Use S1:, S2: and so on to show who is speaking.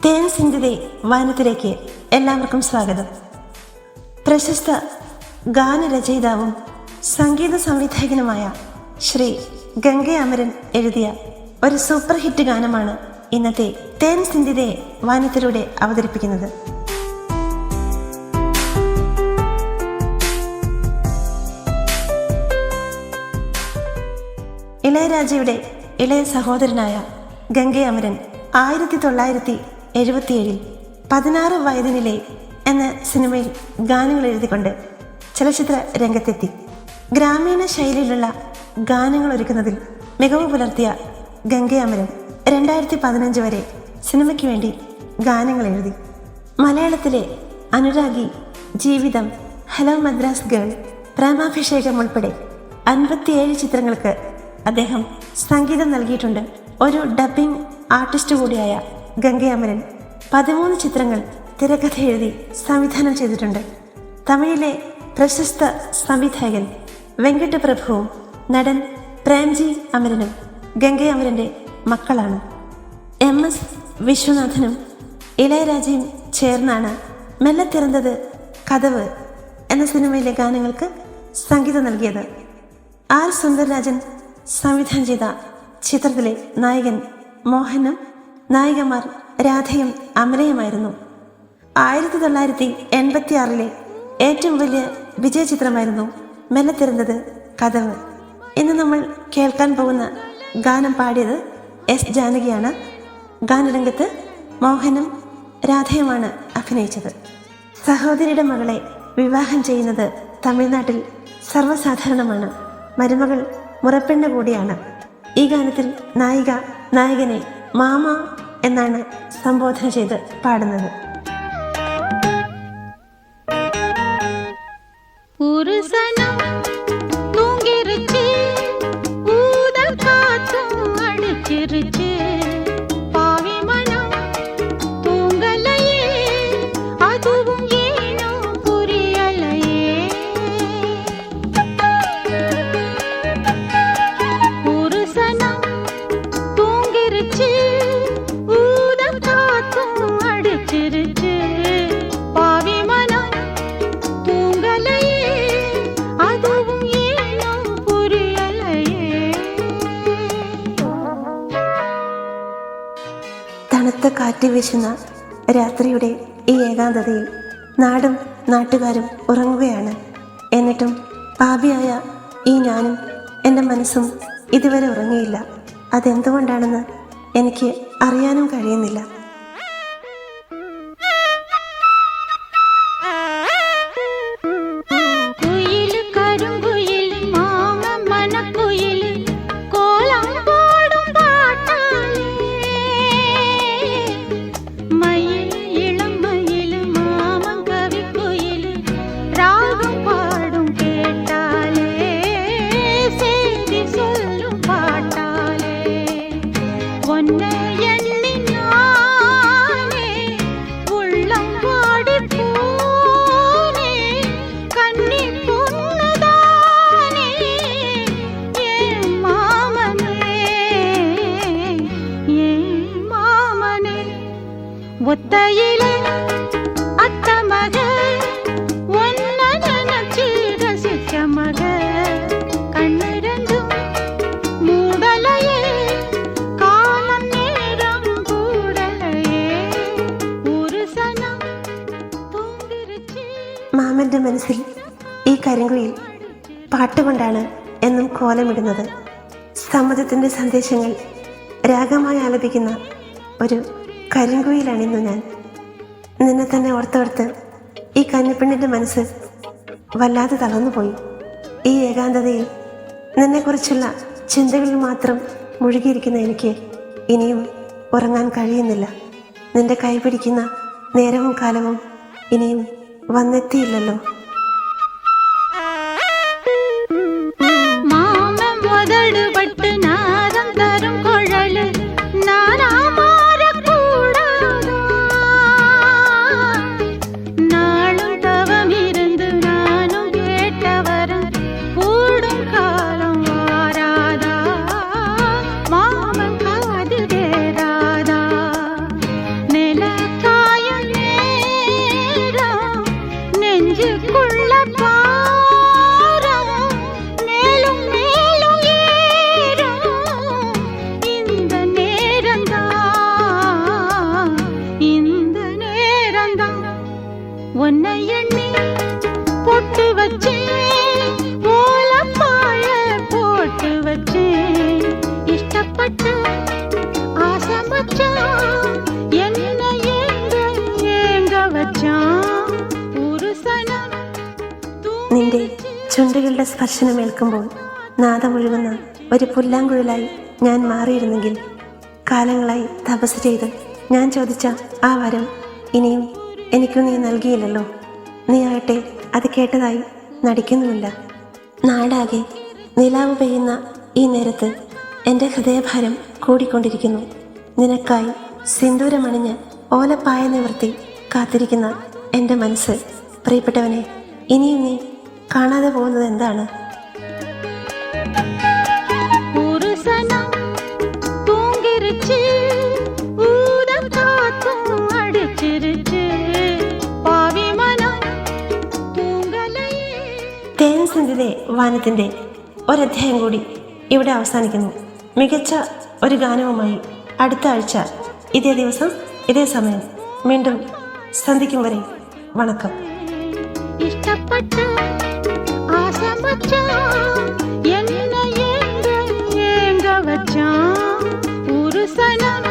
S1: തേൻ സിന്ധിതേ വാനത്തിലേക്ക് എല്ലാവർക്കും സ്വാഗതം. പ്രശസ്ത ഗാനരചയിതാവും സംഗീത സംവിധായകനുമായ ശ്രീ ഗംഗെ അമരൻ എഴുതിയ ഒരു സൂപ്പർ ഹിറ്റ് ഗാനമാണ് ഇന്നത്തെ തേൻ സിന്ധിതേ വാനത്തിലൂടെ അവതരിപ്പിക്കുന്നത്. ഇളയരാജയുടെ ഇളയ സഹോദരനായ ഗംഗെ അമരൻ 1977 16 വയതിനിലെ എന്ന സിനിമയിൽ ഗാനങ്ങൾ എഴുതിക്കൊണ്ട് ചലച്ചിത്ര രംഗത്തെത്തി. ഗ്രാമീണ ശൈലിയിലുള്ള ഗാനങ്ങൾ ഒരുക്കുന്നതിൽ മികവ് പുലർത്തിയ ഗംഗെ അമരൻ 2015 വരെ സിനിമയ്ക്ക് വേണ്ടി ഗാനങ്ങൾ എഴുതി. മലയാളത്തിലെ അനുരാഗി, ജീവിതം, ഹലോ മദ്രാസ് ഗേൾ, പ്രേമാഭിഷേകം ഉൾപ്പെടെ 57 ചിത്രങ്ങൾക്ക് അദ്ദേഹം സംഗീതം നൽകിയിട്ടുണ്ട്. ഒരു ഡബ്ബിംഗ് ആർട്ടിസ്റ്റ് കൂടിയായ ഗംഗെ അമരൻ 13 ചിത്രങ്ങൾ തിരക്കഥ എഴുതി സംവിധാനം ചെയ്തിട്ടുണ്ട്. തമിഴിലെ പ്രശസ്ത സംവിധായകൻ വെങ്കട്ട് പ്രഭുവും നടൻ പ്രേംജി അമരനും ഗംഗെ അമരൻ്റെ മക്കളാണ്. MS വിശ്വനാഥനും ഇളയരാജയും ചേർന്നാണ് മെല്ലെ തിറന്നത് കഥവ് എന്ന സിനിമയിലെ ഗാനങ്ങൾക്ക് സംഗീതം നൽകിയത്. R സുന്ദരരാജൻ സംവിധാനം ചെയ്ത ചിത്രത്തിലെ നായകൻ മോഹനും നായികമാർ രാധയും അമലയുമായിരുന്നു. 1986 ഏറ്റവും വലിയ വിജയ ചിത്രമായിരുന്നു മെല്ലെ തിറന്നത് കഥവ്. ഇന്ന് നമ്മൾ കേൾക്കാൻ പോകുന്ന ഗാനം പാടിയത് S ജാനകിയാണ്. ഗാനരംഗത്ത് മോഹനും രാധയുമാണ് അഭിനയിച്ചത്. സഹോദരിയുടെ മകളെ വിവാഹം ചെയ്യുന്നത് തമിഴ്നാട്ടിൽ സർവ്വസാധാരണമാണ്. മരുമകൾ മുറപ്പെണ്ണ് കൂടിയാണ്. ഈ ഗാനത്തിൽ നായിക നായകനെ മാമ എന്നാണ് സംബോധന ചെയ്ത് പാടുന്നത്. തണുത്ത കാറ്റ് വീശുന്ന രാത്രിയുടെ ഈ ഏകാന്തതയിൽ നാടും നാട്ടുകാരും ഉറങ്ങുകയാണ്. എന്നിട്ടും പാപിയായ ഈ ഞാനും എൻ്റെ മനസ്സും ഇതുവരെ ഉറങ്ങിയില്ല. അതെന്തുകൊണ്ടാണെന്ന് എനിക്ക് അറിയാനും കഴിയുന്നില്ല.
S2: ஒத்தையிலே அத்த மக ஒன்ன நினைச்சு ரசிச்ச மக கண்ணிரண்டும் மூடலையே காலம் நேரம் கூடலையே ஒரு சனம் தூங்கிருச்சு.
S1: മാമൻ്റെ മനസ്സിൽ ഈ കരിങ്കുയിൽ പാട്ടുകൊണ്ടാണ് എന്നും കോലമിടുന്നത്. സമ്മതത്തിൻ്റെ സന്ദേശങ്ങൾ രാഗമായി ആലപിക്കുന്ന ഒരു കരിങ്കുയിലാണിന്നു ഞാൻ. നിന്നെ തന്നെ ഓർത്തോർത്ത് ഈ കന്നിപ്പെണ്ണിൻ്റെ മനസ്സ് വല്ലാതെ തളർന്നുപോയി. ഈ ഏകാന്തതയിൽ നിന്നെക്കുറിച്ചുള്ള ചിന്തകളിൽ മാത്രം മുഴുകിയിരിക്കുന്ന എനിക്ക് ഇനിയും ഉറങ്ങാൻ കഴിയുന്നില്ല. നിന്റെ കൈ പിടിക്കുന്ന നേരവും കാലവും ഇനിയും വന്നെത്തിയില്ലല്ലോ.
S2: நிலா
S1: ചുണ്ടുകളുടെ സ്പർശനമേൽക്കുമ്പോൾ നാദമൊഴുകുന്ന ഒരു പുല്ലാങ്കുഴലായി ഞാൻ മാറിയിരുന്നെങ്കിൽ. കാലങ്ങളായി തപസ് ചെയ്ത് ഞാൻ ചോദിച്ച ആ വരം ഇനിയും എനിക്കു നീ നൽകിയില്ലല്ലോ. നീ ആകട്ടെ അത് കേട്ടതായി നടിക്കുന്നുമില്ല. നാടാകെ നിലാവ് പെയ്യുന്ന ഈ നേരത്ത് എൻ്റെ ഹൃദയഭാരം കൂടിക്കൊണ്ടിരിക്കുന്നു. നിനക്കായി സിന്ദൂരമണിഞ്ഞ് ഓലപ്പായ നിവർത്തി കാത്തിരിക്കുന്ന എൻ്റെ മനസ്സ്. പ്രിയപ്പെട്ടവനെ, ഇനിയും നീ കാണാതെ പോകുന്നത് എന്താണ്?
S2: ஒரு சனம் தூங்கிருச்சு, ஊதம் காத்தும் அடிச்சிருச்சு, பாவி மனம் தூங்கலையே.
S1: തേൻ സിന്ധിലെ വാനത്തിൻ്റെ ഒരധ്യായം കൂടി ഇവിടെ അവസാനിക്കുന്നു. മികച്ച ഒരു ഗാനവുമായി അടുത്ത ആഴ്ച ഇതേ ദിവസം ഇതേ സമയം വീണ്ടും സന്ധിക്കും വരെ വണക്കം.
S2: ഇഷ്ടപ്പെട്ട ആശമച്ചാൻ എന്നെ ഏങ്ക വച്ചാൻ ഒരു സനം